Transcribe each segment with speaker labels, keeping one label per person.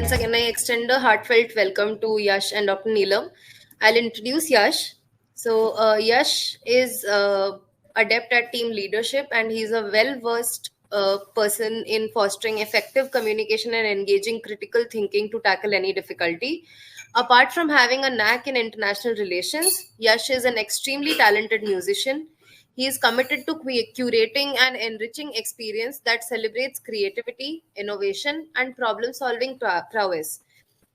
Speaker 1: once again I extend a heartfelt welcome to Yash and Dr. Neelam. I'll introduce Yash. Yash is adept at team leadership, and he's a well-versed person in fostering effective communication and engaging critical thinking to tackle any difficulty. Apart from having a knack in international relations, Yash is an extremely talented musician. He is committed to curating and enriching experience that celebrates creativity, innovation, and problem-solving prowess.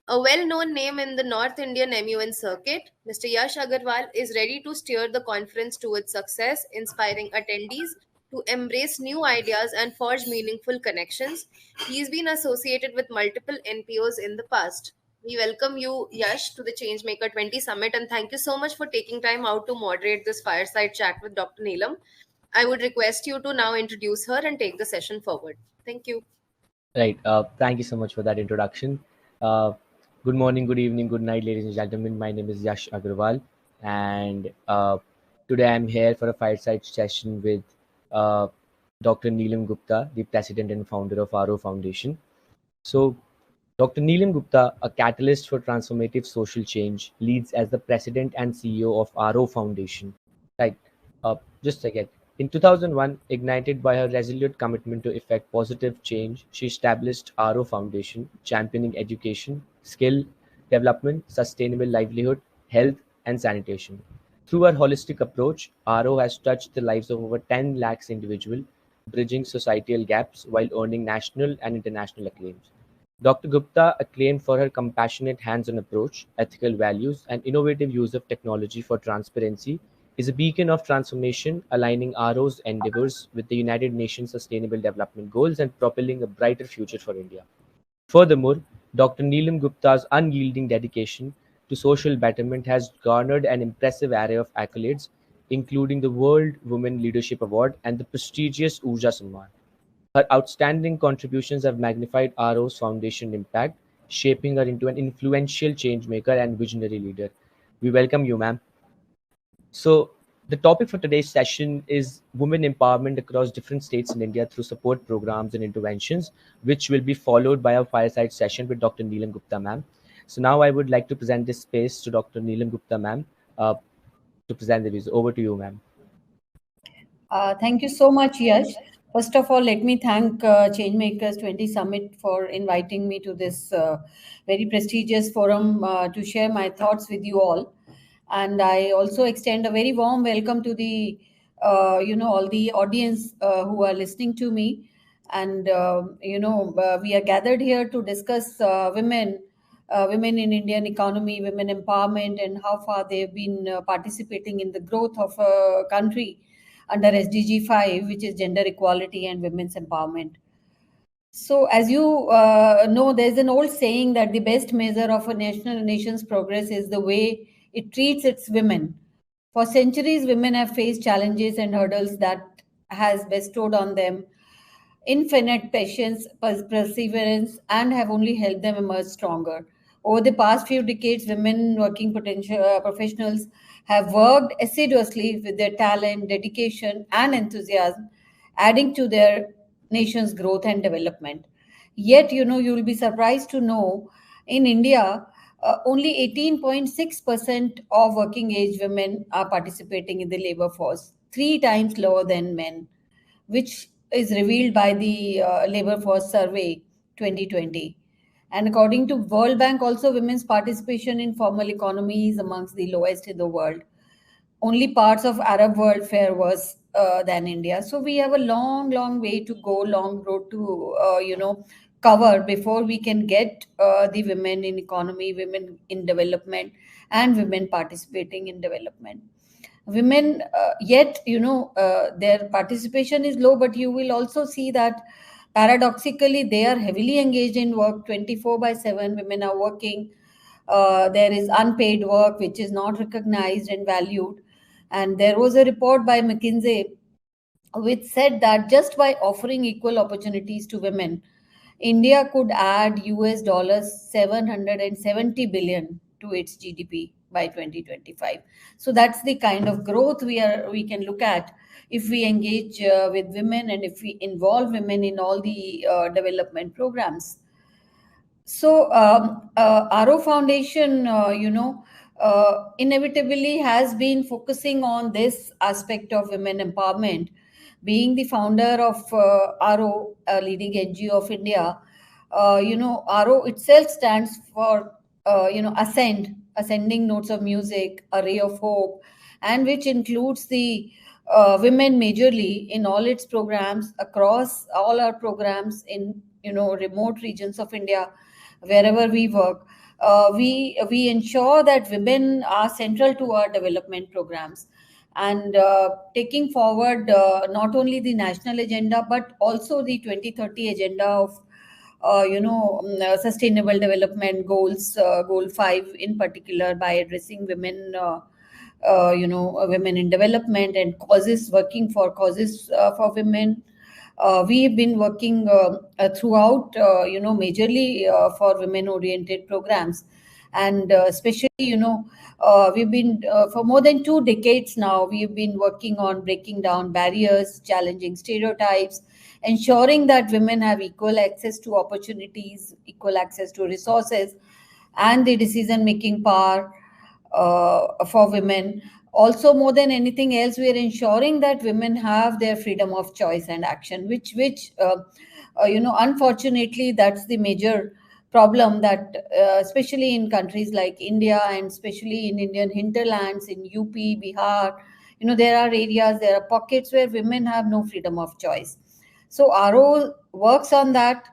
Speaker 1: A well-known name in the North Indian MUN circuit, Mr. Yash Agarwal is ready to steer the conference towards success, inspiring attendees to embrace new ideas and forge meaningful connections. He's been associated with multiple NPOs in the past. We welcome you, Yash, to the Changemaker 20 Summit, and thank you so much for taking time out to moderate this fireside chat with Dr. Neelam. I would request you to now introduce her and take the session forward. Thank you.
Speaker 2: Right. Thank you so much for that introduction. Good morning, good evening, good night, ladies and gentlemen. My name is Yash Agarwal, and today I'm here for a fireside session with uh, Dr. Neelam Gupta, the president and founder of AROF Foundation. So, Dr. Neelam Gupta, a catalyst for transformative social change, leads as the president and CEO of AROF Foundation. Right. Just a second. In 2001, ignited by her resolute commitment to effect positive change, she established RO Foundation, championing education, skill development, sustainable livelihood, health, and sanitation. Through her holistic approach, RO has touched the lives of over 10 lakhs individuals, bridging societal gaps while earning national and international acclaims. Dr. Gupta, acclaimed for her compassionate hands-on approach, ethical values, and innovative use of technology for transparency, is a beacon of transformation, aligning RO's endeavors with the United Nations Sustainable Development Goals and propelling a brighter future for India. Furthermore, Dr. Neelam Gupta's unyielding dedication to social betterment has garnered an impressive array of accolades, including the World Women Leadership Award and the prestigious Urja Samman. Her outstanding contributions have magnified RO's foundation impact, shaping her into an influential changemaker and visionary leader. We welcome you, ma'am. So, the topic for today's session is women empowerment across different states in India through support programs and interventions, which will be followed by a fireside session with Dr. Neelam Gupta, ma'am. So, now I would like to present this space to Dr. Neelam Gupta, ma'am, to present the views. Over to you, ma'am.
Speaker 3: Thank you so much, Yash. First of all, let me thank Changemakers 20 Summit for inviting me to this very prestigious forum to share my thoughts with you all. And I also extend a very warm welcome to the, all the audience who are listening to me. And, we are gathered here to discuss women in Indian economy, women empowerment, and how far they've been participating in the growth of a country under SDG 5, which is gender equality and women's empowerment. So, as you know, there's an old saying that the best measure of a nation's progress is the way it treats its women. For centuries, women have faced challenges and hurdles that has bestowed on them infinite patience, perseverance, and have only helped them emerge stronger. Over the past few decades, women working professionals have worked assiduously with their talent, dedication, and enthusiasm, adding to their nation's growth and development. Yet, you will be surprised to know in India, only 18.6% of working age women are participating in the labor force, three times lower than men, which is revealed by the Labor Force Survey 2020. And according to World Bank, also women's participation in formal economy is amongst the lowest in the world. Only parts of Arab world fare worse than India. So we have a long, long way to go, long road to cover before we can get the women in economy, women in development, and women participating in development. Women yet their participation is low, but you will also see that paradoxically they are heavily engaged in work 24 by 7. Women are working. There is unpaid work which is not recognized and valued, and there was a report by McKinsey which said that just by offering equal opportunities to women, India could add US dollars 770 billion to its GDP by 2025. So that's the kind of growth we can look at if we engage with women and if we involve women in all the development programs. So, RO Foundation, inevitably has been focusing on this aspect of women empowerment. Being the founder of RO, a leading NGO of India, RO itself stands for, ascending notes of music, a ray of hope, and which includes the women majorly in all its programs across all our programs in remote regions of India wherever we work. We ensure that women are central to our development programs, and taking forward not only the national agenda but also the 2030 agenda of sustainable development goals, goal 5 in particular, by addressing women, women in development and causes, working for causes for women. We've been working throughout, majorly for women-oriented programs, and especially, we've been for more than 2 decades now. We've been working on breaking down barriers, challenging stereotypes, ensuring that women have equal access to opportunities, equal access to resources, and the decision-making power for women. Also, more than anything else, we are ensuring that women have their freedom of choice and action, which unfortunately, that's the major problem that, especially in countries like India and especially in Indian hinterlands, in UP, Bihar, there are areas, there are pockets where women have no freedom of choice. So RO works on that,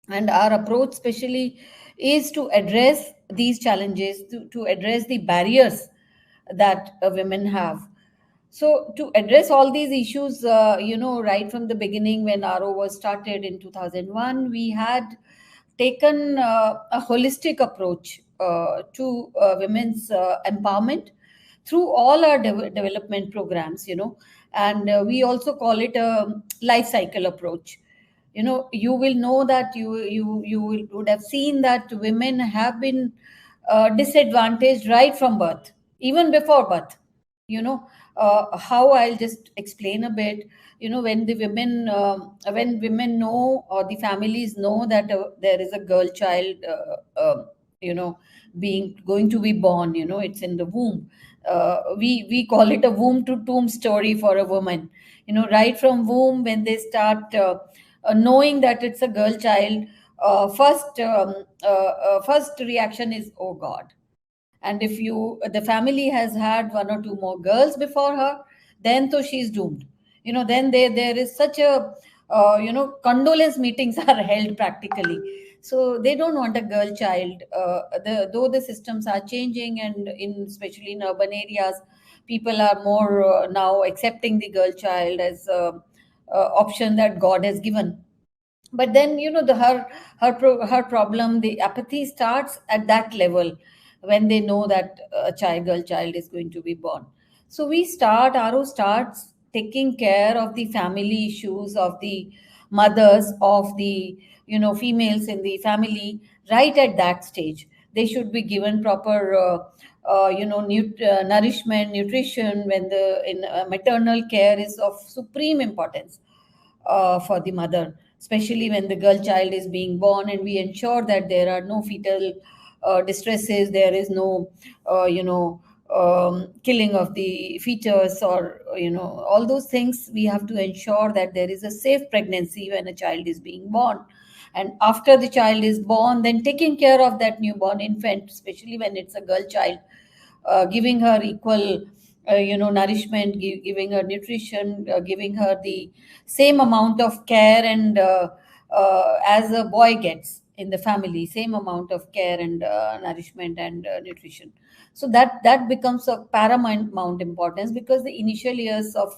Speaker 3: and our approach specially is to address these challenges, to address the barriers that women have. So to address all these issues, right from the beginning, when RO was started in 2001, we had taken a holistic approach to women's empowerment through all our development programs, and we also call it a life cycle approach. You will know that would have seen that women have been disadvantaged right from birth, even before birth. How, I'll just explain a bit. When the women, when women know, or the families know that there is a girl child, you know being going to be born, it's in the womb. We call it a womb to tomb story for a woman. Right from womb, when they start knowing that it's a girl child, first reaction is, oh God. And if the family has had one or two more girls before her, then so she's doomed. Then there is such a, condolence meetings are held practically. So they don't want a girl child. Though the systems are changing, and especially in urban areas, people are more now accepting the girl child as a option that God has given. But then, her problem, the apathy starts at that level, when they know that a girl child is going to be born. So RO starts taking care of the family issues of the mothers, of the females in the family, right at that stage. They should be given proper nourishment, nutrition, when the in maternal care is of supreme importance for the mother, especially when the girl child is being born, and we ensure that there are no fetal distresses, there is no, killing of the fetus, or, all those things. We have to ensure that there is a safe pregnancy when a child is being born. And after the child is born, then taking care of that newborn infant, especially when it's a girl child, giving her equal, nourishment, giving her nutrition, giving her the same amount of care, and as a boy gets in the family, same amount of care and nourishment and nutrition. So that becomes of paramount importance, because the initial years of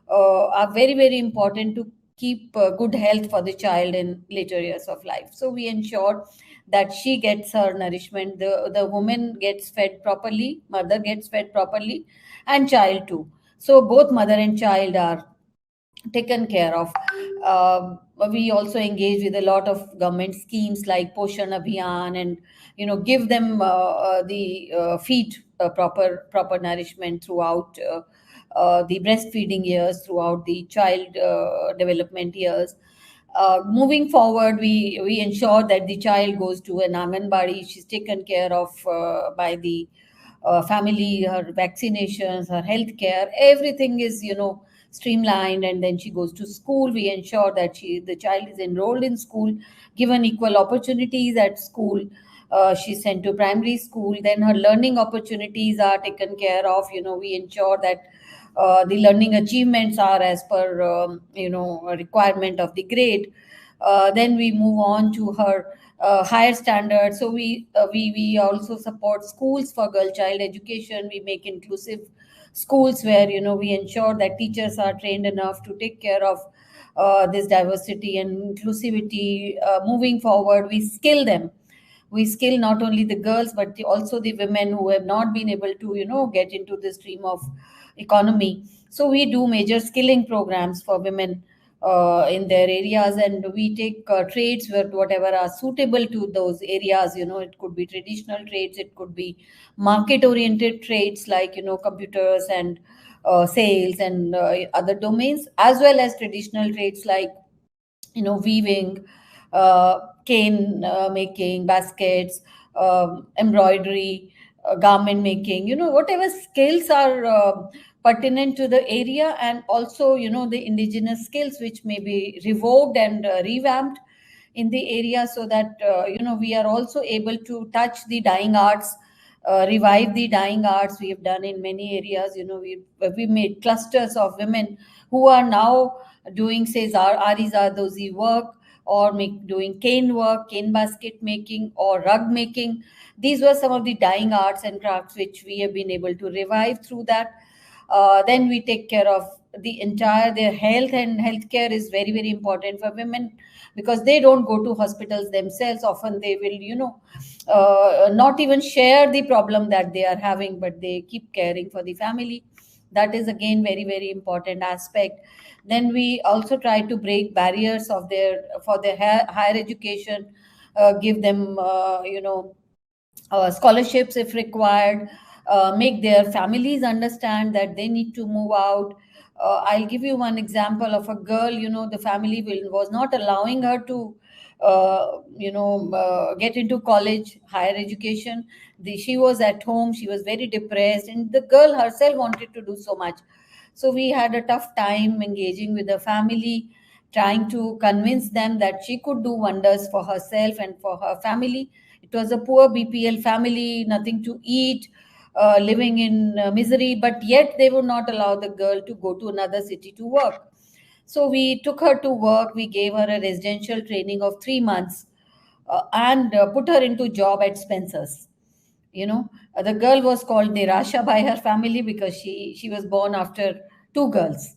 Speaker 3: are very, very important to keep good health for the child in later years of life. So we ensure that she gets her nourishment, the woman gets fed properly, mother gets fed properly, and child too. So both mother and child are taken care of. We also engage with a lot of government schemes like Poshan Abhiyan, and give them the feed proper nourishment throughout the breastfeeding years, throughout the child development years. Moving forward, we ensure that the child goes to an Anganwadi. She's taken care of by the family, her vaccinations, her health care, everything is, streamlined. And then she goes to school. We ensure that the child is enrolled in school, given equal opportunities at school. She's sent to primary school. Then her learning opportunities are taken care of. We ensure that the learning achievements are as per a requirement of the grade. Then we move on to her higher standards. So we also support schools for girl child education. We make inclusive schools where we ensure that teachers are trained enough to take care of this diversity and inclusivity. Moving forward, we skill not only the girls but also the women who have not been able to get into the stream of economy. So we do major skilling programs for women in their areas, and we take trades where whatever are suitable to those areas. It could be traditional trades, it could be market oriented trades like computers and sales and other domains, as well as traditional trades like weaving, cane making, baskets, embroidery, garment making, whatever skills are pertinent to the area, and also the indigenous skills which may be revoked and revamped in the area, so that we are also able to touch the dying arts, revive the dying arts. We have done in many areas. We made clusters of women who are now doing, say, ari zardozi work, or doing cane work, cane basket making, or rug making. These were some of the dying arts and crafts which we have been able to revive through that. Then we take care of the entire their health, and healthcare is very, very important for women, because they don't go to hospitals themselves. Often they will not even share the problem that they are having, but they keep caring for the family. That is again very, very important aspect. Then we also try to break barriers of their for their higher education, give them scholarships if required, make their families understand that they need to move out. I'll give you one example of a girl. The family was not allowing her to get into college, higher education. She was at home, she was very depressed, and the girl herself wanted to do so much. So we had a tough time engaging with the family, trying to convince them that she could do wonders for herself and for her family. It was a poor BPL family, nothing to eat, living in misery, but yet they would not allow the girl to go to another city to work. So we took her to work. We gave her a residential training of 3 months, and put her into job at Spencer's. The girl was called Nirasha by her family because she was born after two girls.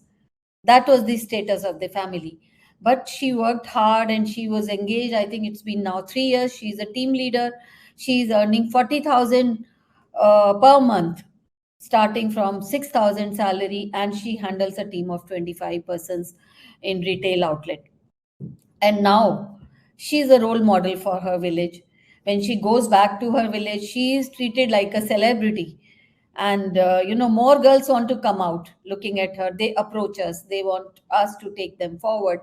Speaker 3: That was the status of the family. But she worked hard and she was engaged. I think it's been now 3 years. She's a team leader. She's earning 40,000 per month, starting from 6,000 salary, and she handles a team of 25 persons in retail outlet. And now she's a role model for her village. When she goes back to her village, she is treated like a celebrity. And more girls want to come out looking at her. They approach us, they want us to take them forward.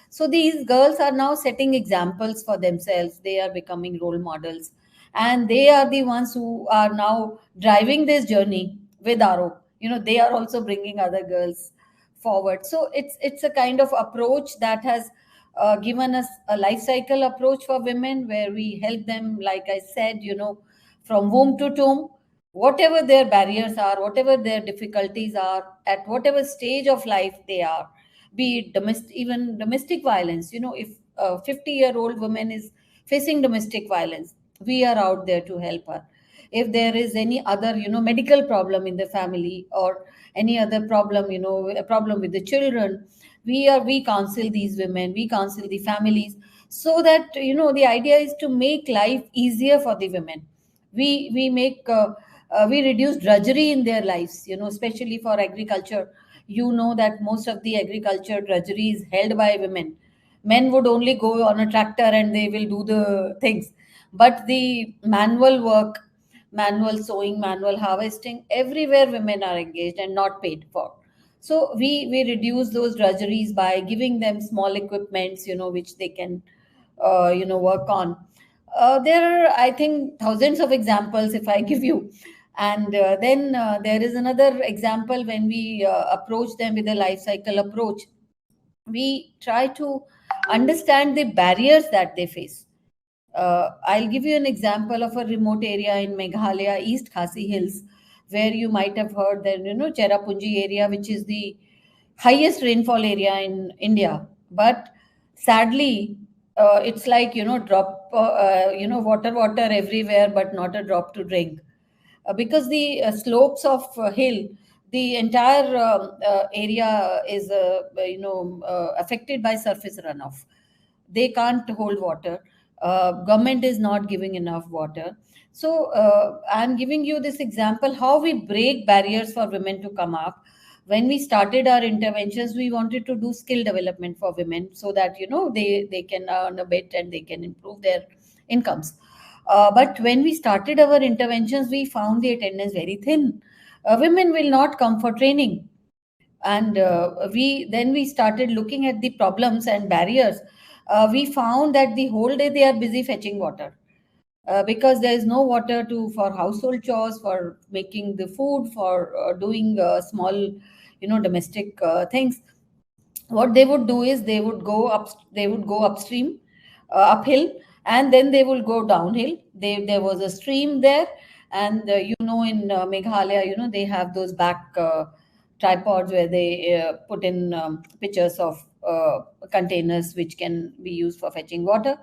Speaker 3: So these girls are now setting examples for themselves. They are becoming role models, and they are the ones who are now driving this journey with AROF. They are also bringing other girls forward. So it's a kind of approach that has given us a life cycle approach for women, where we help them, like I said, from womb to tomb, whatever their barriers are, whatever their difficulties are, at whatever stage of life they are, be it even domestic violence. If a 50-year-old woman is facing domestic violence, we are out there to help her. If there is any other medical problem in the family, or any other problem, a problem with the children, we counsel these women, we counsel the families, so that the idea is to make life easier for the women. We reduce drudgery in their lives, especially for agriculture. That most of the agriculture drudgery is held by women. Men would only go on a tractor and they will do the things, but the manual work, manual sowing, manual harvesting, everywhere women are engaged and not paid for. So we reduce those drudgeries by giving them small equipments, which they can work on. There are, I think, thousands of examples if I give you. And then there is another example when we approach them with a life cycle approach. We try to understand the barriers that they face. I'll give you an example of a remote area in Meghalaya, East Khasi Hills, where you might have heard that, Cherrapunji area, which is the highest rainfall area in India. But sadly, it's like, water everywhere, but not a drop to drink. Because the slopes of hill, the entire area is affected by surface runoff. They can't hold water. Government is not giving enough water. So I'm giving you this example how we break barriers for women to come up. When we started our interventions, we wanted to do skill development for women so that they can earn a bit and they can improve their incomes. But when we started our interventions, we found the attendance very thin. Women will not come for training. And we started looking at the problems and barriers. We found that the whole day they are busy fetching water, because there is no water to for household chores, for making the food, for doing small domestic things. What they would do is they would go upstream, uphill, and then they will go downhill. There was a stream there. And in Meghalaya, they have those back tripods where they put in pictures of containers which can be used for fetching water.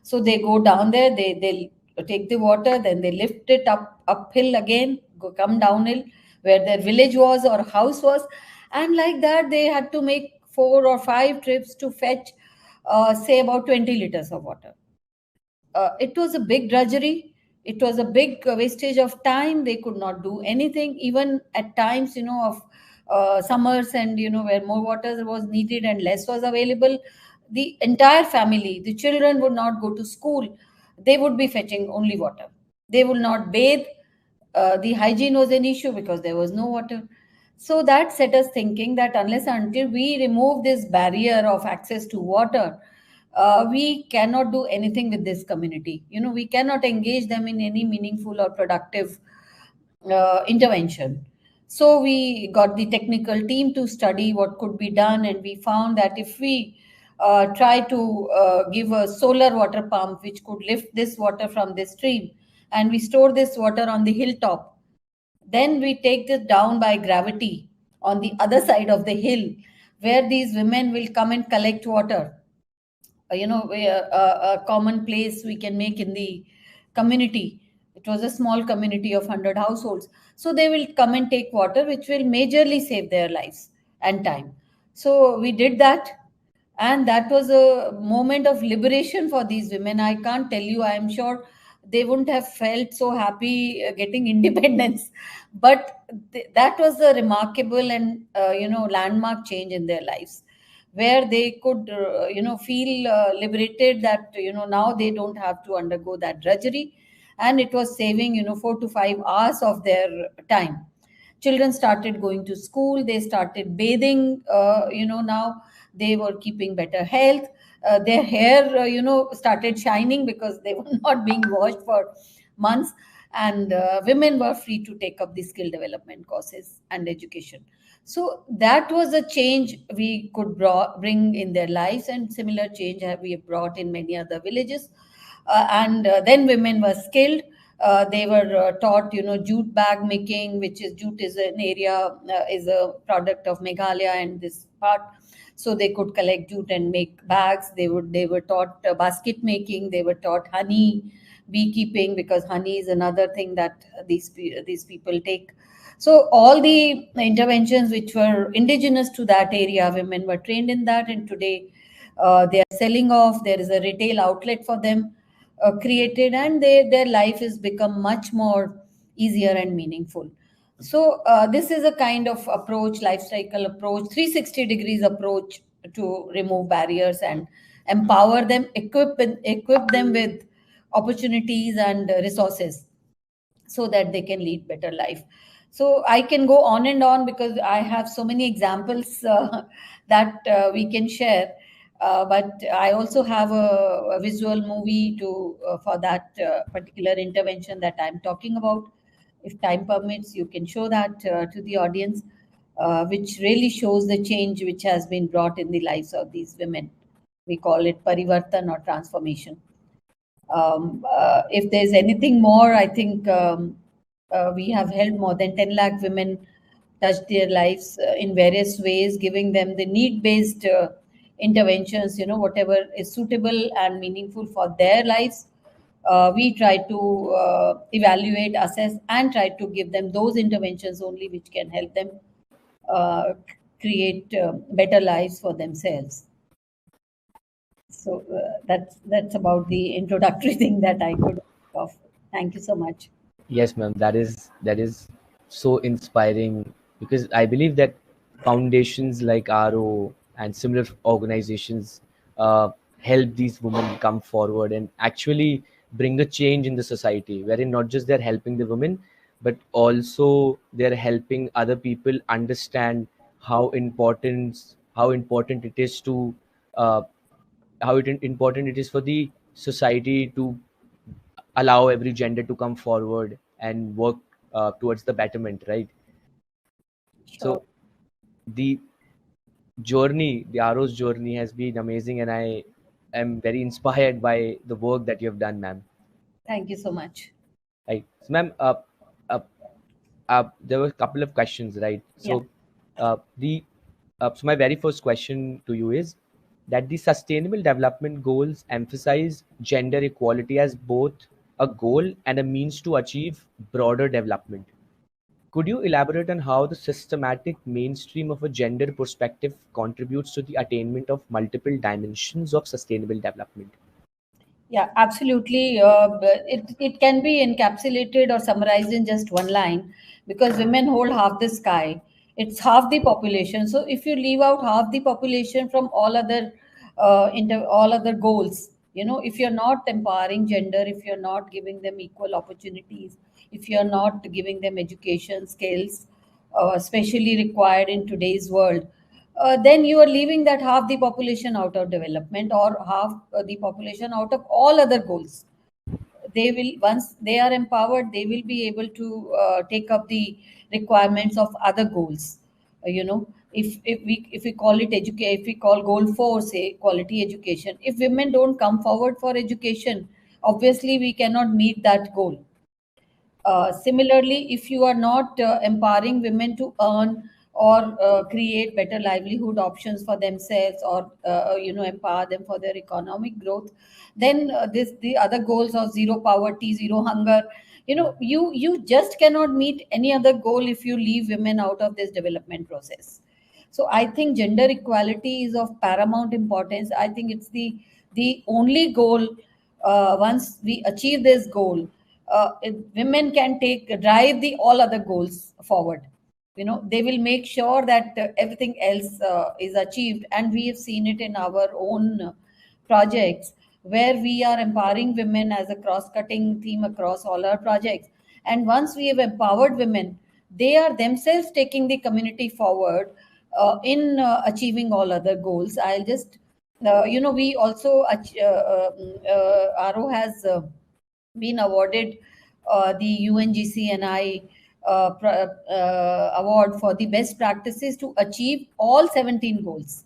Speaker 3: So they go down there, they'll take the water, then they lift it uphill again, come downhill where their village was or house was. And like that they had to make 4 or 5 trips to fetch say about 20 liters of water. It was a big drudgery. It was a big wastage of time. They could not do anything, even at times, of summers, and where more water was needed and less was available. The entire family, the children would not go to school. They would be fetching only water. They will not bathe. The hygiene was an issue because there was no water. So that set us thinking that unless until we remove this barrier of access to water, we cannot do anything with this community. We cannot engage them in any meaningful or productive intervention. So we got the technical team to study what could be done, and we found that if we try to give a solar water pump which could lift this water from this stream, and we store this water on the hilltop, then we take this down by gravity on the other side of the hill, where these women will come and collect water. A common place we can make in the community. It was a small community of 100 households. So they will come and take water, which will majorly save their lives and time. So we did that. And that was a moment of liberation for these women. I can't tell you, I am sure they wouldn't have felt so happy getting independence. But that was a remarkable and, landmark change in their lives, where they could feel liberated that now they don't have to undergo that drudgery. And it was saving 4 to 5 hours of their time. Children started going to school, they started bathing, now they were keeping better health. Their hair started shining because they were not being washed for months. And women were free to take up the skill development courses and education. So that was a change we could bring in their lives, and similar change have we brought in many other villages. And then women were skilled. They were taught, jute bag making, which is jute is an area, is a product of Meghalaya and this part. So they could collect jute and make bags. They were taught basket making. They were taught honey beekeeping, because honey is another thing that these people take. So all the interventions which were indigenous to that area, women were trained in that, and today they are selling off. There is a retail outlet for them created, and their life has become much more easier and meaningful. So this is a kind of approach, life cycle approach, 360 degrees approach to remove barriers and empower them, equip them with opportunities and resources so that they can lead better life. So I can go on and on because I have so many examples that we can share. But I also have a visual movie to for that particular intervention that I'm talking about. If time permits, you can show that to the audience, which really shows the change which has been brought in the lives of these women. We call it parivartan or transformation. If there's anything more, I think we have helped more than 10 lakh women touch their lives in various ways, giving them the need-based interventions, whatever is suitable and meaningful for their lives. We try to evaluate, assess, and try to give them those interventions only which can help them uh, create better lives for themselves. So that's about the introductory thing that I could think of. Thank you so much.
Speaker 2: Yes, ma'am. That is so inspiring because I believe that foundations like RO and similar organizations help these women come forward and actually bring a change in the society, wherein not just they're helping the women, but also they're helping other people understand how important it is to uh, important it is for the society to allow every gender to come forward and work towards the betterment, right?
Speaker 3: Sure.
Speaker 2: So the the RO's journey has been amazing, and I am very inspired by the work that you have done, ma'am.
Speaker 3: Thank you so much.
Speaker 2: Right, so, ma'am, uh, there were a couple of questions, right?
Speaker 3: Yeah.
Speaker 2: The so my very first question to you is that the Sustainable Development Goals emphasize gender equality as both a goal and a means to achieve broader development. Could you elaborate on how the systematic mainstream of a gender perspective contributes to the attainment of multiple dimensions of sustainable development?
Speaker 3: Yeah, absolutely. It can be encapsulated or summarized in just one line because women hold half the sky. It's half the population. So if you leave out half the population from all other all other goals, if you're not empowering gender, if you're not giving them equal opportunities, if you're not giving them education skills, especially required in today's world, then you are leaving that half the population out of development or half the population out of all other goals. They will, once they are empowered, they will be able to take up the requirements of other goals. If we call it educate, if we call goal 4, say quality education, if women don't come forward for education, obviously we cannot meet that goal. Similarly, if you are not empowering women to earn or create better livelihood options for themselves, or empower them for their economic growth, then the other goals of zero poverty, zero hunger, you just cannot meet any other goal if you leave women out of this development process. So I think gender equality is of paramount importance. I think it's the only goal. Once we achieve this goal, women can take drive the all other goals forward. They will make sure that everything else is achieved, and we have seen it in our own projects where we are empowering women as a cross-cutting theme across all our projects. And once we have empowered women, they are themselves taking the community forward in achieving all other goals. I'll just we also RO has been awarded the UNGCNI award for the best practices to achieve all 17 goals,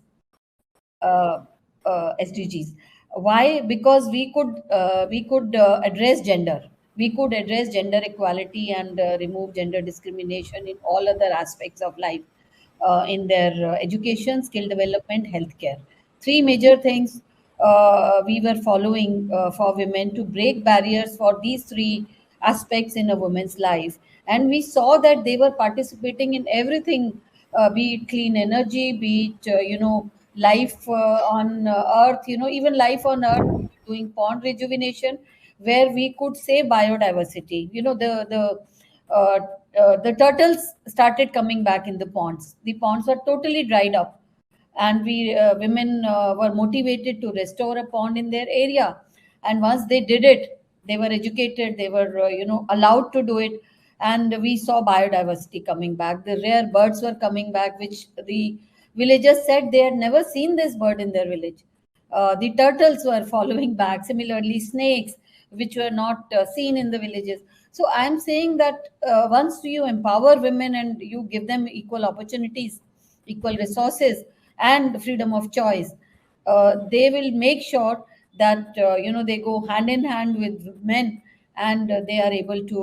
Speaker 3: uh, SDGs. Why? Because we could address gender. We could address gender equality and remove gender discrimination in all other aspects of life, in their education, skill development, healthcare. Three major things we were following for women to break barriers for these three aspects in a woman's life, and we saw that they were participating in everything, be it clean energy, be it life on earth, even life on earth, doing pond rejuvenation, where we could say biodiversity. Uh, the turtles started coming back in the ponds. The ponds were totally dried up, and we women were motivated to restore a pond in their area. And once they did it, they were educated, they were allowed to do it, and we saw biodiversity coming back. The rare birds were coming back, which the villagers said they had never seen this bird in their village. The turtles were following back. Similarly, snakes, which were not seen in the villages. So I am saying that once you empower women and you give them equal opportunities, equal resources, and freedom of choice, they will make sure that they go hand in hand with men, and they are able to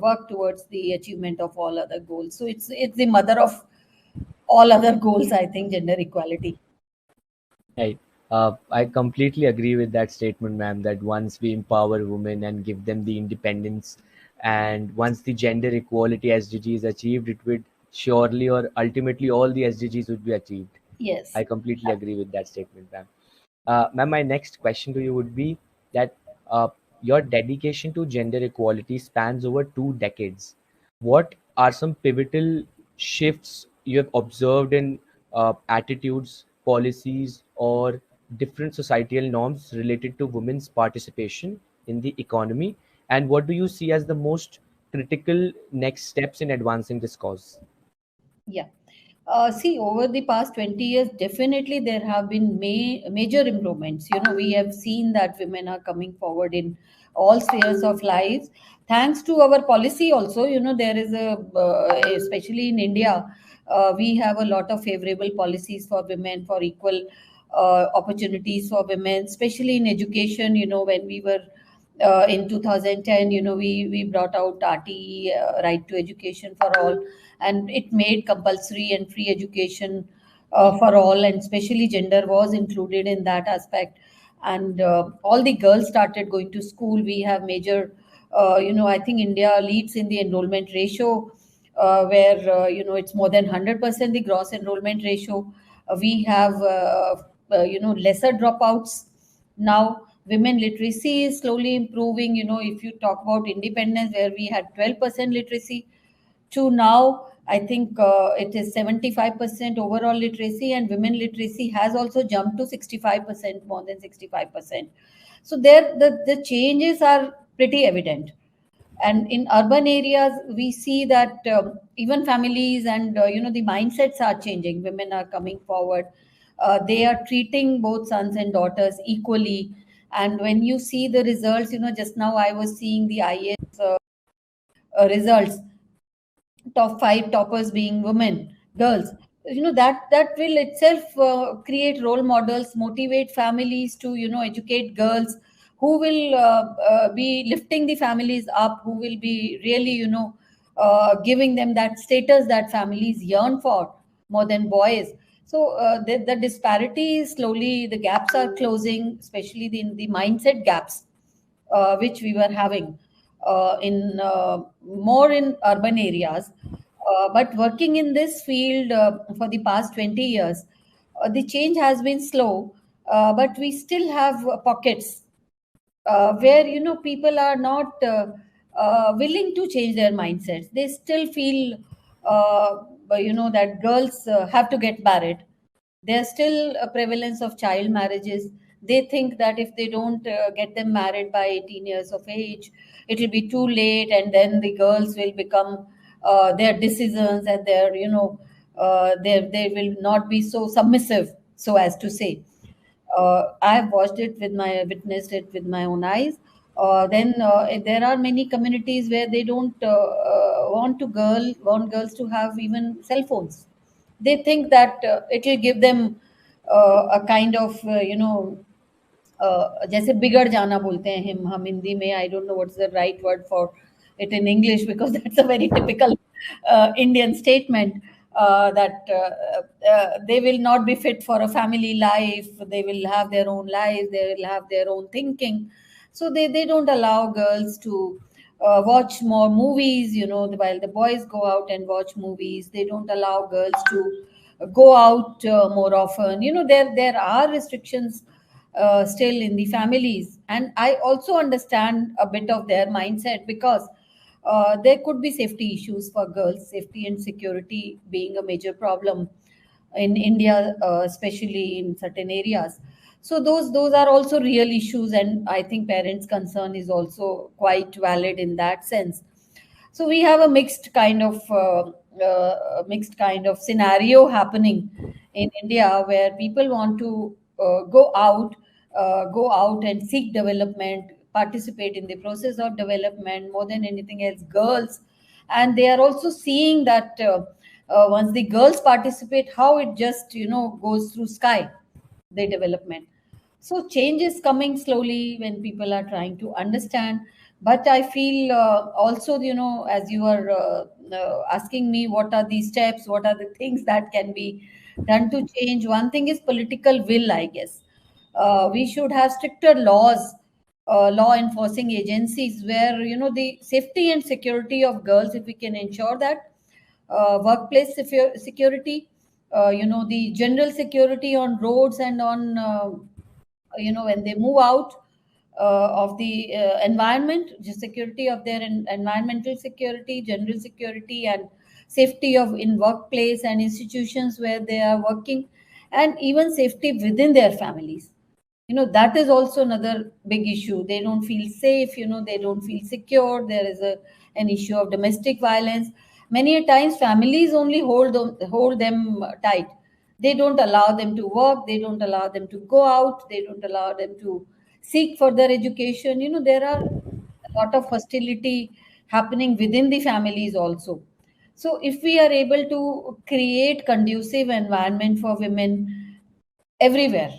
Speaker 3: work towards the achievement of all other goals. So it's the mother of all other goals, I think, gender equality.
Speaker 2: Right. I completely agree with that statement, ma'am, that once we empower women and give them the independence, and once the gender equality SDG is achieved, it would surely or ultimately all the SDGs would be achieved.
Speaker 3: Yes.
Speaker 2: I completely agree with that statement, ma'am. Ma'am, my next question to you would be that your dedication to gender equality spans over 2 decades. What are some pivotal shifts you have observed in attitudes, policies, or different societal norms related to women's participation in the economy? And what do you see as the most critical next steps in advancing this cause?
Speaker 3: Yeah. See, over the past 20 years, definitely there have been major improvements. We have seen that women are coming forward in all spheres of lives. Thanks to our policy also, there is especially in India, we have a lot of favorable policies for women, for equal opportunities for women, especially in education. When we were in 2010, we brought out RTE, right to education for all, and it made compulsory and free education for all, and especially gender was included in that aspect. And all the girls started going to school. We have major, I think India leads in the enrollment ratio, where it's more than 100% the gross enrollment ratio. We have lesser dropouts now. Women literacy is slowly improving. If you talk about independence, where we had 12% literacy, to now I think it is 75% overall literacy, and women literacy has also jumped to 65%, more than 65%. So there the changes are pretty evident. And in urban areas, we see that even families and the mindsets are changing. Women are coming forward. They are treating both sons and daughters equally. And when you see the results, just now I was seeing the IAS results, top five toppers being women, girls. That will itself create role models, motivate families to educate girls, who will be lifting the families up, who will be really giving them that status that families yearn for more than boys. So the disparity is slowly, the gaps are closing, especially the mindset gaps which we were having in more in urban areas. But working in this field for the past 20 years, the change has been slow, but we still have pockets where people are not willing to change their mindsets. They still feel that girls have to get married. There's still a prevalence of child marriages. They think that if they don't get them married by 18 years of age, it will be too late, and then the girls will become their decisions, and they will not be so submissive, so as to say. I have witnessed it with my own eyes. Then there are many communities where they don't want girls to have even cell phones. They think that it will give them a kind of जैसे बिगड़ जाना बोलते हैं हम हिंदी में. I don't know what's the right word for it in English, because that's a very typical Indian statement, that they will not be fit for a family life. They will have their own life. They will have their own thinking. So they don't allow girls to watch more movies. While the boys go out and watch movies, they don't allow girls to go out more often. There are restrictions still in the families, and I also understand a bit of their mindset, because there could be safety issues for girls, safety and security being a major problem in India, especially in certain areas. So those are also real issues, and I think parents' concern is also quite valid in that sense. So we have a mixed kind of scenario happening in India, where people want to go out and seek development, participate in the process of development more than anything else. Girls, and they are also seeing that once the girls participate, how it just goes through sky, the development. So change is coming slowly when people are trying to understand. But I feel also, as you are asking me, what are the steps, what are the things that can be done to change? One thing is political will, I guess. We should have stricter laws, law enforcing agencies, where the safety and security of girls, if we can ensure that, workplace security, the general security on roads and on when they move out of the environment, just security of their environmental security, general security, and safety of in workplace and institutions where they are working, and even safety within their families. That is also another big issue. They don't feel safe, they don't feel secure. There is an issue of domestic violence. Many a times families only hold them tight. They don't allow them to work, they don't allow them to go out, they don't allow them to seek further education. There are a lot of hostility happening within the families also. So if we are able to create conducive environment for women everywhere,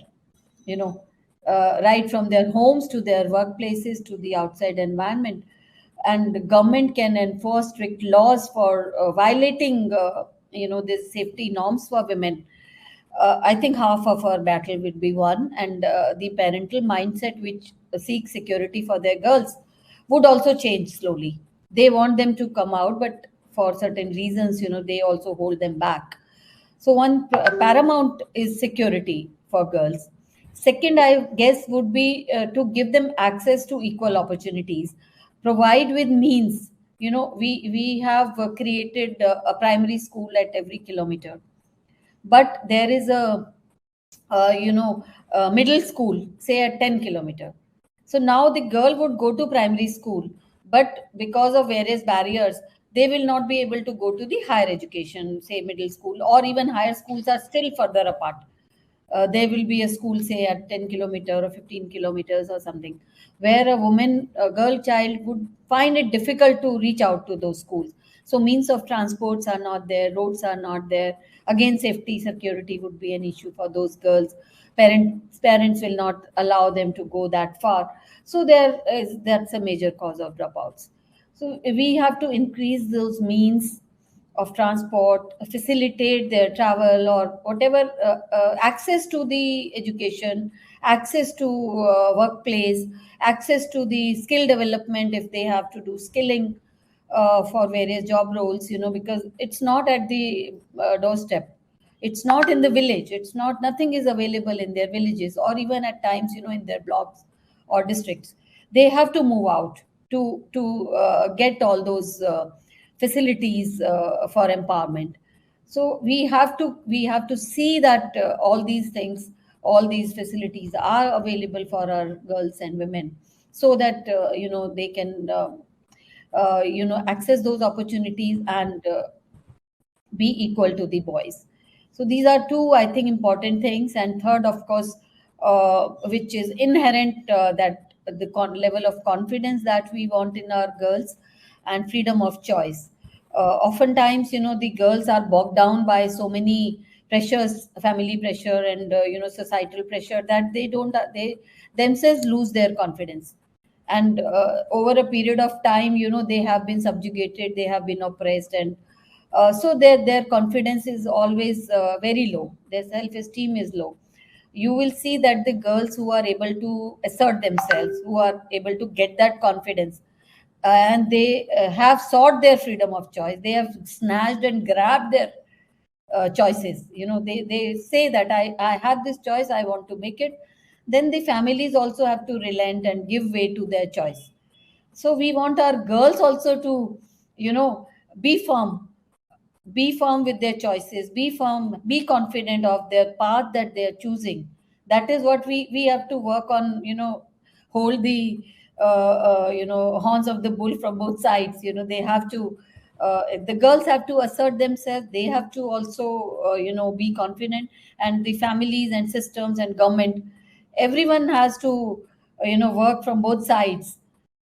Speaker 3: you know right from their homes to their workplaces to the outside environment, and the government can enforce strict laws for violating these safety norms for women, I think half of our battle would be won. And the parental mindset which seeks security for their girls would also change slowly. They want them to come out, but for certain reasons, they also hold them back. So one paramount is security for girls. Second, I guess, would be to give them access to equal opportunities, provide with means. We have created a primary school at every kilometer, but there is a middle school, say at 10 kilometer. So now the girl would go to primary school, but because of various barriers, they will not be able to go to the higher education, say middle school, or even higher schools are still further apart. There will be a school, say at 10 kilometer or 15 kilometers or something, where a girl child would find it difficult to reach out to those schools. So means of transports are not there, roads are not there. Again, safety security would be an issue for those girls. Parents will not allow them to go that far. So that's a major cause of dropouts. So we have to increase those means of transport, facilitate their travel or whatever, access to the education, access to workplace, access to the skill development if they have to do skilling for various job roles, because it's not at the doorstep. It's not in the village. It's not, nothing is available in their villages, or even at times, in their blocks or districts. They have to move out to get all those facilities for empowerment. So we have to see that all these things, all these facilities are available for our girls and women, so that they can access those opportunities and be equal to the boys. So these are two, I think, important things. And third, of course, which is inherent, that the level of confidence that we want in our girls, and freedom of choice. Oftentimes, the girls are bogged down by so many pressures, family pressure and societal pressure, that they themselves lose their confidence. And over a period of time, they have been subjugated, they have been oppressed, and so their confidence is always very low, their self esteem is low. You will see that the girls who are able to assert themselves, who are able to get that confidence, and they have sought their freedom of choice, they have snatched and grabbed their choices. They say that I have this choice, I want to make it. Then the families also have to relent and give way to their choice. So we want our girls also to you know be firm, be firm with their choices, be firm, be confident of their path that they are choosing. That is what we have to work on. Hold the horns of the bull from both sides. They have to, the girls have to assert themselves. They have to also, be confident, and the families and systems and government, everyone has to, work from both sides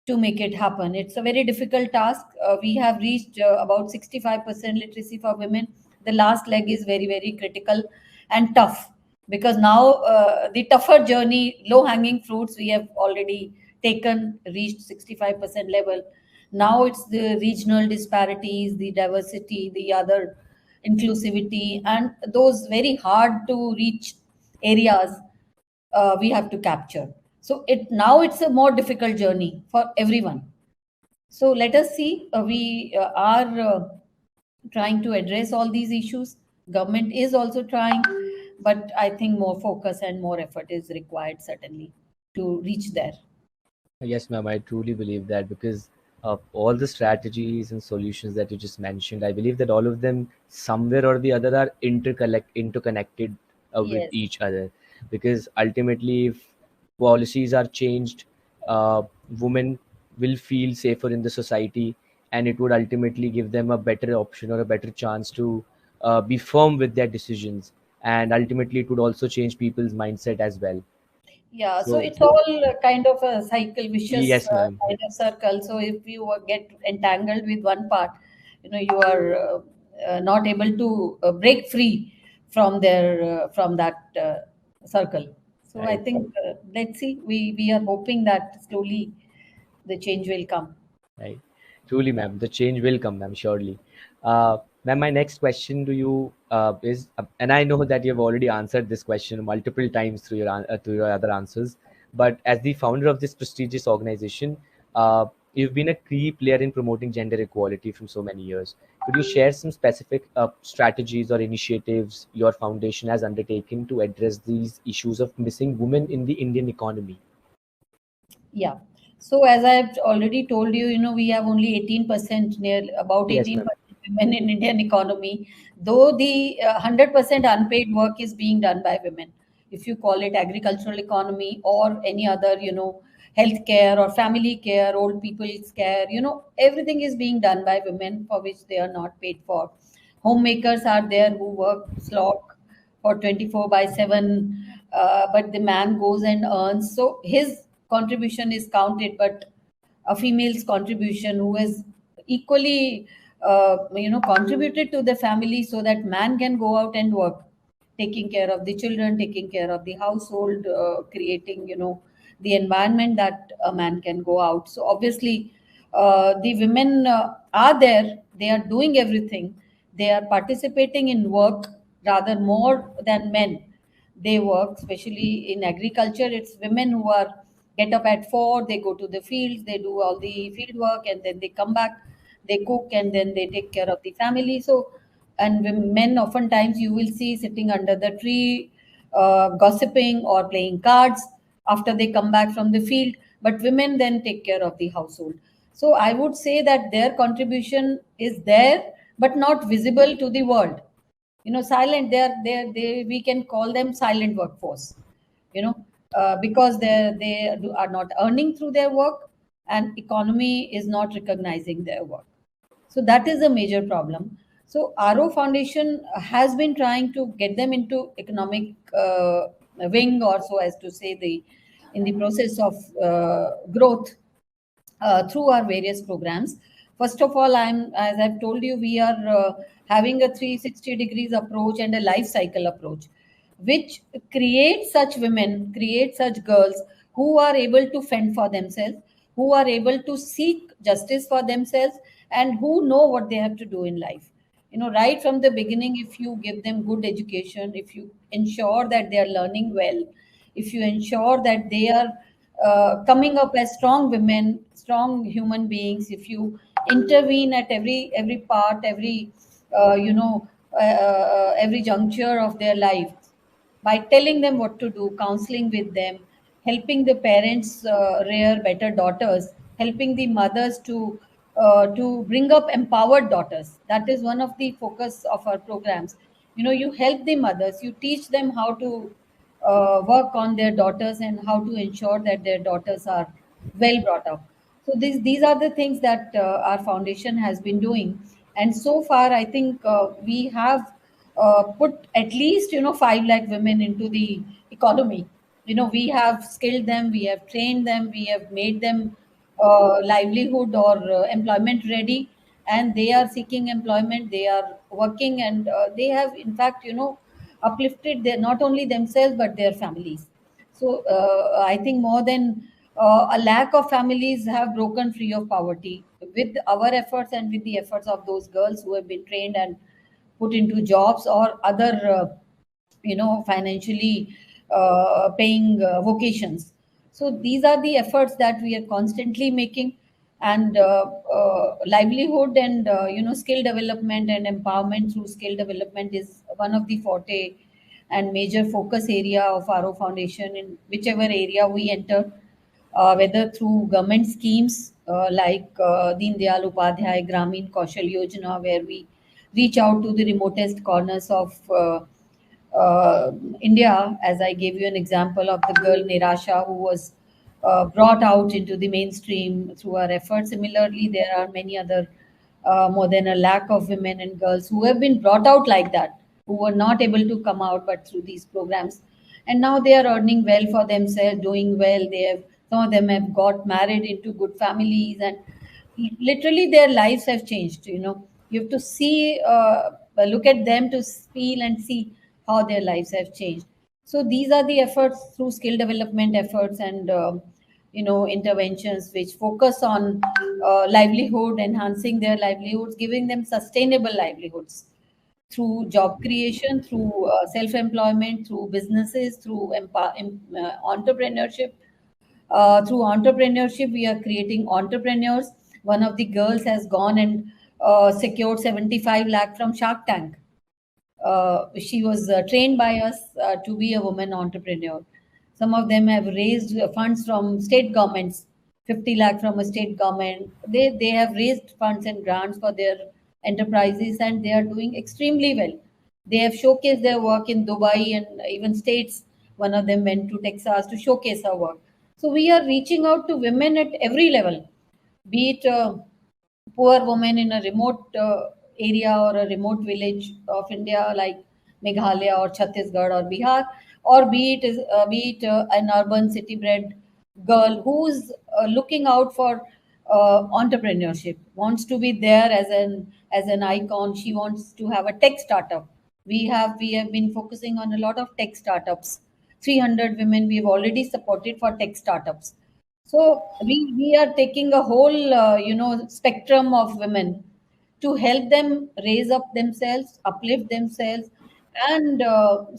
Speaker 3: to make it happen. It's a very difficult task. We have reached about 65% literacy for women. The last leg is very, very critical and tough, because now the tougher journey, low hanging fruits, we have already taken, reached 65% level. Now it's the regional disparities, the diversity, the other inclusivity, and those very hard to reach areas we have to capture. So it's a more difficult journey for everyone. So let us see. We are trying to address all these issues. Government is also trying, but I think more focus and more effort is required, certainly, to reach there.
Speaker 2: Yes, ma'am, I truly believe that because of all the strategies and solutions that you just mentioned, I believe that all of them somewhere or the other are interconnected with
Speaker 3: Yes.
Speaker 2: each other. Because ultimately, if policies are changed, uh, women will feel safer in the society, and it would ultimately give them a better option or a better chance to be firm with their decisions. And ultimately, it would also change people's mindset as well.
Speaker 3: Yeah, so
Speaker 2: So,
Speaker 3: it's all kind of a cycle, vicious
Speaker 2: yes, ma'am.
Speaker 3: kind of circle. So if you get entangled with one part, you are not able to break free from from that circle. So I
Speaker 2: Right.
Speaker 3: think, let's see. We are hoping that slowly the change will come.
Speaker 2: Right. Truly, ma'am, the change will come, ma'am, surely. Ma'am, my next question to you is, and I know that you've already answered this question multiple times through your other answers, but as the founder of this prestigious organization, you've been a key player in promoting gender equality from so many years. Could you share some specific strategies or initiatives your foundation has undertaken to address these issues of missing women in the Indian economy?
Speaker 3: Yeah. So as I've already told you, we have only 18%, near about
Speaker 2: Yes, ma'am.
Speaker 3: 18% women in Indian economy, though the 100% unpaid work is being done by women. If you call it agricultural economy or any other, healthcare or family care, old people's care, everything is being done by women for which they are not paid for. Homemakers are there who work slog for 24 by 7, but the man goes and earns. So his contribution is counted, but a female's contribution who has equally, contributed to the family so that man can go out and work, taking care of the children, taking care of the household, creating, the environment that a man can go out. So obviously, the women are there, they are doing everything, they are participating in work rather more than men. They work, especially in agriculture. It's women who are get up at 4, they go to the fields, they do all the field work, and then they come back, they cook, and then they take care of the family. So, and men oftentimes you will see sitting under the tree, gossiping or playing cards after they come back from the field, but women then take care of the household. So I would say that their contribution is there, but not visible to the world. Silent, they we can call them silent workforce, you know because are not earning through their work, and economy is not recognizing their work. So that is a major problem. So RO Foundation has been trying to get them into economic wing, or so as to say, the in the process of growth through our various programs. First of all, as I've told you, we are having a 360 degrees approach and a life cycle approach, which creates such women, creates such girls who are able to fend for themselves, who are able to seek justice for themselves, and who know what they have to do in life. Right from the beginning, if you give them good education, if you ensure that they are learning well, if you ensure that they are coming up as strong women, strong human beings, if you intervene at every part, every juncture of their life, by telling them what to do, counseling with them, helping the parents rear better daughters, helping the mothers to bring up empowered daughters. That is one of the focus of our programs. You help the mothers, you teach them how to work on their daughters and how to ensure that their daughters are well brought up. So these are the things that our foundation has been doing, and so far I think we have put at least 5 lakh women into the economy. We have skilled them, we have trained them, we have made them livelihood or employment ready, and they are seeking employment, they are working, and they have in fact uplifted their not only themselves but their families. So I think more than a lakh of families have broken free of poverty with our efforts and with the efforts of those girls who have been trained and put into jobs or other financially paying vocations. So these are the efforts that we are constantly making, and livelihood and skill development and empowerment through skill development is one of the forte and major focus area of our foundation in whichever area we enter, whether through government schemes like Deen Dayal Upadhyay Gramin Kaushal Yojana, where we reach out to the remotest corners of India, as I gave you an example of the girl Nirasha, who was brought out into the mainstream through our efforts. Similarly, there are many other, more than a lakh of women and girls who have been brought out like that, who were not able to come out but through these programs. And now they are earning well for themselves, doing well. They have Some of them have got married into good families, and literally their lives have changed. You have to see, look at them to feel and see how their lives have changed. So these are the efforts through skill development efforts and interventions which focus on livelihood, enhancing their livelihoods, giving them sustainable livelihoods through job creation, through self-employment, through businesses, through entrepreneurship. Through entrepreneurship, we are creating entrepreneurs. One of the girls has gone and secured 75 lakh from Shark Tank. She was trained by us to be a woman entrepreneur. Some of them have raised funds from state governments, 50 lakh from a state government. They have raised funds and grants for their enterprises, and they are doing extremely well. They have showcased their work in Dubai and even states. One of them went to Texas to showcase her work. So we are reaching out to women at every level, be it poor women in a remote area or a remote village of India like Meghalaya or Chhattisgarh or Bihar, or be it an urban city-bred girl who's looking out for entrepreneurship, wants to be there as an icon. She wants to have a tech startup. We have been focusing on a lot of tech startups. 300 women we've already supported for tech startups. So we are taking a whole spectrum of women to help them raise up themselves, uplift themselves, and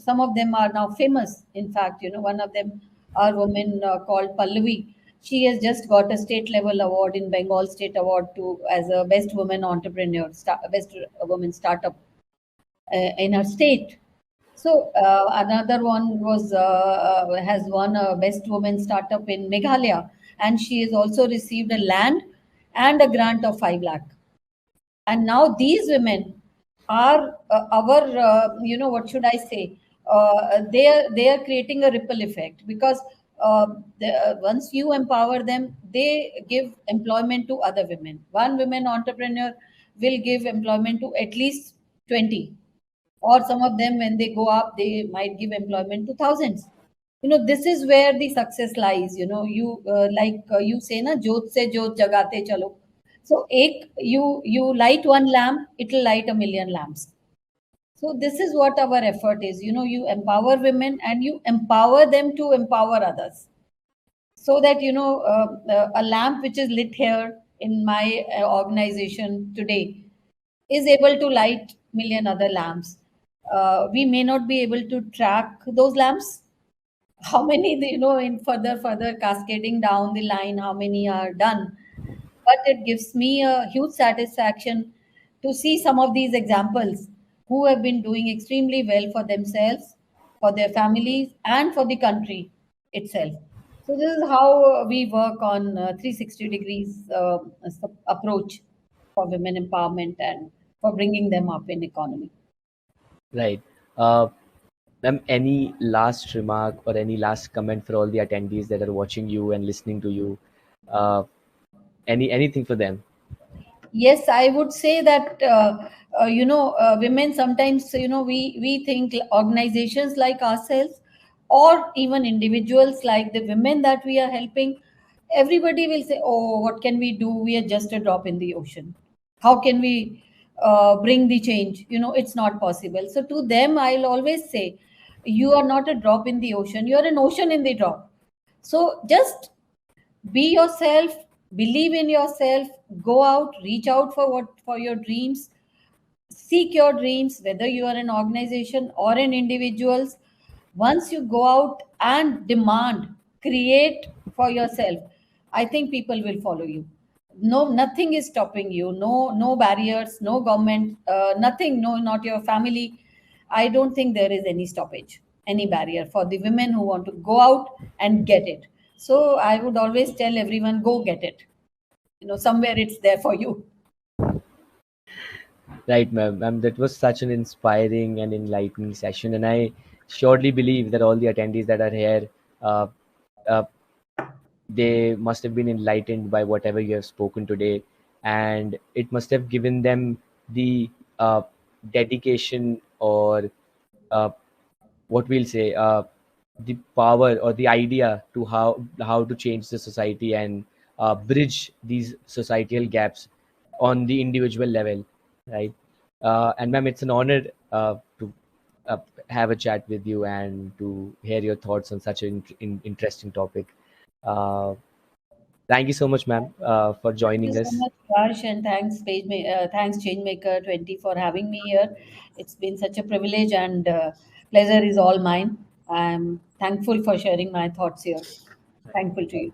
Speaker 3: some of them are now famous. In fact, one of them, our woman called Pallavi, she has just got a state level award in Bengal State Award to as a best woman entrepreneur, best woman startup in her state. So another one has won a best woman startup in Meghalaya, and she has also received a land and a grant of 5 lakh. And now these women are our, what should I say? They are creating a ripple effect, because once you empower them, they give employment to other women. One women entrepreneur will give employment to at least 20, or some of them when they go up they might give employment to thousands. This is where the success lies. You you say na, jyot se jyot jagate chalo. So ek you light one lamp, it will light a million lamps. So this is what our effort is. You empower women and you empower them to empower others, so that a lamp which is lit here in my organization today is able to light million other lamps. We may not be able to track those lamps, how many, in further cascading down the line, how many are done. But it gives me a huge satisfaction to see some of these examples who have been doing extremely well for themselves, for their families, and for the country itself. So this is how we work on 360 degrees approach for women empowerment and for bringing them up in economy.
Speaker 2: Right. Ma'am, any last remark or any last comment for all the attendees that are watching you and listening to you? Uh, anything for them?
Speaker 3: Yes, I would say that women sometimes, we think organizations like ourselves, or even individuals like the women that we are helping, everybody will say, oh, what can we do? We are just a drop in the ocean. How can we bring the change? It's not possible. So to them, I'll always say, you are not a drop in the ocean, you are an ocean in the drop. So just be yourself, believe in yourself, go out, reach out for your dreams, seek your dreams, whether you are an organization or an individuals. Once you go out and demand, create for yourself, I think people will follow you. No, nothing is stopping you. No barriers, no government, nothing. No, not your family. I don't think there is any stoppage, any barrier for the women who want to go out and get it. So I would always tell everyone, go get it. Somewhere it's there for you.
Speaker 2: Right, ma'am. That was such an inspiring and enlightening session, and I surely believe that all the attendees that are here, uh, uh, they must have been enlightened by whatever you have spoken today, and it must have given them the dedication, or uh, what we'll say, the power or the idea to how to change the society and bridge these societal gaps on the individual level, right? And ma'am, it's an honor to uh, have a chat with you and to hear your thoughts on such an interesting topic. uh, Thank you so much, ma'am, for
Speaker 3: Thank you
Speaker 2: joining
Speaker 3: so
Speaker 2: us.
Speaker 3: much, Harsh, and thanks Changemaker 20 for having me here. It's been such a privilege, and pleasure is all mine. I'm thankful for sharing my thoughts here. Thankful to you.